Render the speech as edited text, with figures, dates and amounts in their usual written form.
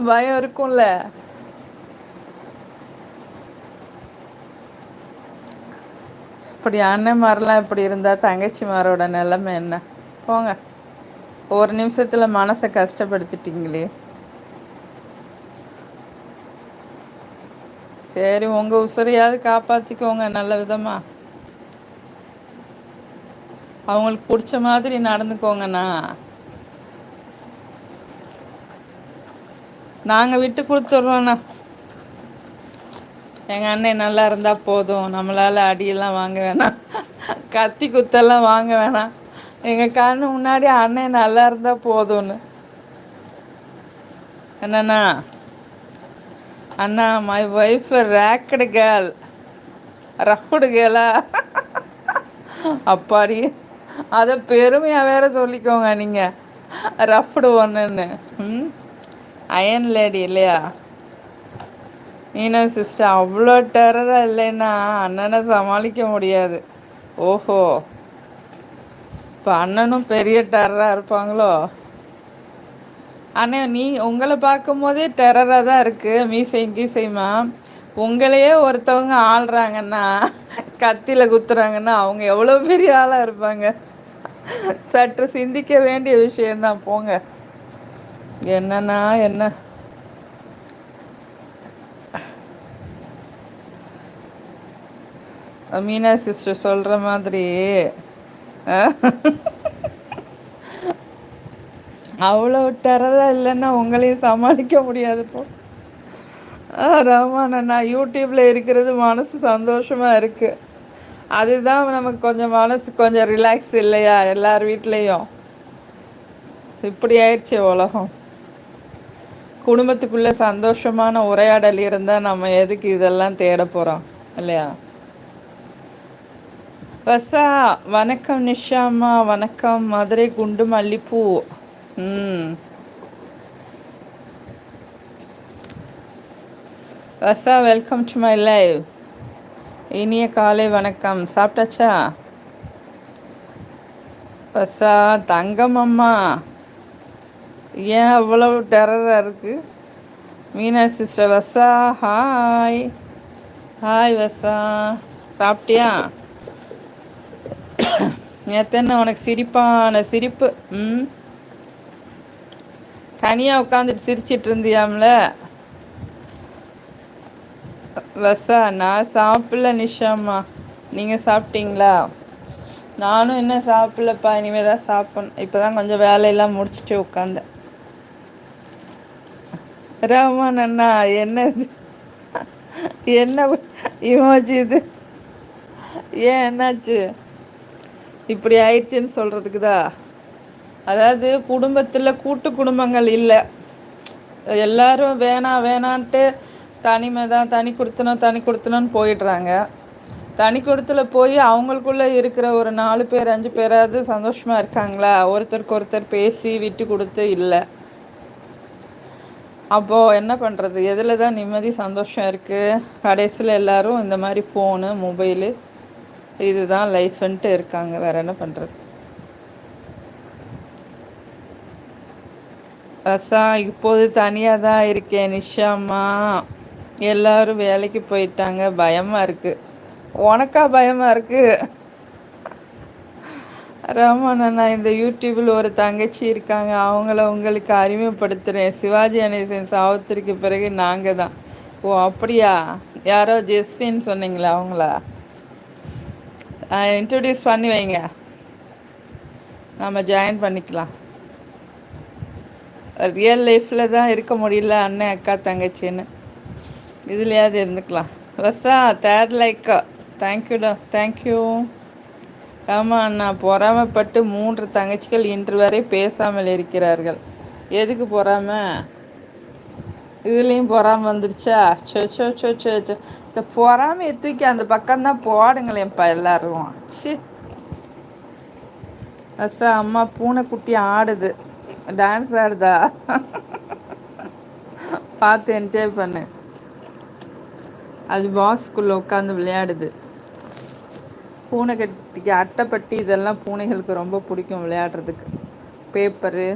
பயம் இருக்கும்ல. இப்படி அண்ணன்மாரெலாம் இப்படி இருந்தால் தங்கச்சிமாரோட நிலைமை என்ன? போங்க. ஒரு நிமிஷத்தில் மனசை கஷ்டப்படுத்திட்டீங்களே. சரி, உங்கள் உசுரையாவது காப்பாற்றிக்கோங்க நல்ல விதமாக. அவங்களுக்கு பிடிச்ச மாதிரி நடந்துக்கோங்கண்ணா. நாங்கள் விட்டு கொடுத்துட்றோண்ணா. எங்கள் அண்ணன் நல்லா இருந்தால் போதும், நம்மளால் அடியெல்லாம் வாங்க வேணாம், கத்தி குத்தெல்லாம் வாங்க வேணாம். எங்கள் கண்ணு முன்னாடி அண்ணன் நல்லா இருந்தால் போதும்னு. என்னண்ணா? அண்ணா, மை ஒய்ஃப் ரேக்கடு கேர்ள். ரஃப்டு கேர்ளா? அப்பாடி, அதை பெருமையாக வேற சொல்லிக்கோங்க நீங்கள், ரஃப்டு ஒன்றுன்னு. அயன் லேடி இல்லையா? நீனா சிஸ்டர் அவ்வளோ டெரராக இல்லைன்னா அண்ணனை சமாளிக்க முடியாது. ஓஹோ, இப்போ அண்ணனும் பெரிய டெரராக இருப்பாங்களோ? அண்ணே, உங்களை பார்க்கும் போதே டெரராக தான் இருக்குது, மீசையும் கீசையுமா. உங்களையே ஒருத்தவங்க ஆள்றாங்கன்னா, கத்தியில் குத்துறாங்கன்னா அவங்க எவ்வளோ பெரிய ஆளாக இருப்பாங்க. சற்று சிந்திக்க வேண்டிய விஷயந்தான். போங்க. என்னன்னா என்ன? மீனா சிஸ்டர் சொல்கிற மாதிரி அவ்வளோ டெரராக இல்லைன்னா உங்களையும் சமாளிக்க முடியாது. போ ரஹ்மான், யூடியூப்பில் இருக்கிறது மனசு சந்தோஷமாக இருக்குது. அதுதான் நமக்கு கொஞ்சம் மனசு கொஞ்சம் ரிலாக்ஸ் இல்லையா? எல்லார் வீட்லேயும் இப்படி ஆயிடுச்சு உலகம். குடும்பத்துக்குள்ளே சந்தோஷமான உரையாடல் இருந்தால் நம்ம எதுக்கு இதெல்லாம் தேட போகிறோம் இல்லையா? வசா வணக்கம். நிஷாமா வணக்கம். மதுரை குண்டு மல்லிப்பூ. வசா, வெல்கம் டு மை லைவ். இனிய காலை வணக்கம். சாப்பிட்டாச்சா வசா? தங்கம் அம்மா, ஏன் அவ்வளவு டெரராக இருக்குது? மீனா சிஸ்டர். வசா ஹாய். ஹாய் வசா, சாப்பிட்டியா? நேற்று என்ன உனக்கு சிரிப்பான சிரிப்பு? தனியாக உட்காந்துட்டு சிரிச்சிட்டு இருந்தியாம்ல வசா? நான் சாப்பிடல நிஷாம்மா, நீங்கள் சாப்பிட்டீங்களா? நானும் இன்னும் சாப்பிடலப்பா, இனிமேல் தான் சாப்பிட்ணும். இப்போ தான் கொஞ்சம் வேலையெல்லாம் முடிச்சுட்டு உட்காந்தேன். ரஹ்மான் அண்ணா, என்ன என்ன இமோஜி இது? ஏன், என்னாச்சு? இப்படி ஆயிடுச்சுன்னு சொல்கிறதுக்கு தான். அதாவது குடும்பத்தில் கூட்டு குடும்பங்கள் இல்லை, எல்லாரும் வேணாம் வேணான்ட்டு தனிமை தான், தனி கொடுத்தணும்னு போயிடுறாங்க. தனி கொடுத்துல போய் அவங்களுக்குள்ளே இருக்கிற ஒரு 4 பேர் 5 பேராவது சந்தோஷமாக இருக்காங்களா? ஒருத்தருக்கு ஒருத்தர் பேசி விட்டு கொடுத்து இல்லை. அப்போது என்ன பண்ணுறது? எதில் தான் நிம்மதி சந்தோஷம் இருக்குது? கடைசியில் எல்லோரும் இந்த மாதிரி ஃபோனு மொபைலு இதுதான் லைஃப்ன்ட்டு இருக்காங்க. வேறு என்ன பண்ணுறது? ரசா, இப்போது தனியாக தான் இருக்கேன் நிஷாம்மா. எல்லோரும் வேலைக்கு போயிட்டாங்க, பயமாக இருக்குது. உனக்கா பயமாக இருக்குது? ராமண்ணா, இந்த யூடியூப்பில் ஒரு தங்கச்சி இருக்காங்க, அவங்கள உங்களுக்கு அறிமுகப்படுத்துகிறேன். சிவாஜி கணேசன் சாவத்திற்கு பிறகு நாங்கள் தான். ஓ அப்படியா? யாரோ ஜெஸ்வின்னு சொன்னீங்களா? அவங்களா? இன்ட்ரடியூஸ் பண்ணி வைங்க, நம்ம ஜாயின் பண்ணிக்கலாம். ரியல் லைஃப்பில் தான் இருக்க முடியல அண்ணன் அக்கா தங்கச்சின்னு, இதுலையாவது இருந்துக்கலாம். வசா, தேர்ட் லைக்கா? தேங்க்யூடா, தேங்க்யூ. ஆமாம் அண்ணா, பொறாமப்பட்டு 3 தங்கச்சிகள் இன்று வரை பேசாமல் இருக்கிறார்கள். எதுக்கு பொறாம? இதுலேயும் பொறாம வந்துருச்சா? So so so. இந்த பொறாமையை தூக்கி அந்த பக்கம்தான் போடுங்களேன்ப்பா எல்லாரும். சி அசா, அம்மா பூனைக்குட்டி ஆடுது, டான்ஸ் ஆடுதா? பார்த்து என்ஜாய் பண்ணு. அது பாஸ்குள்ளே உட்காந்து விளையாடுது. பூனை கட்டிக்கு அட்டைப்பட்டி இதெல்லாம் பூனைகளுக்கு ரொம்ப பிடிக்கும் விளையாடுறதுக்கு. பேப்பரு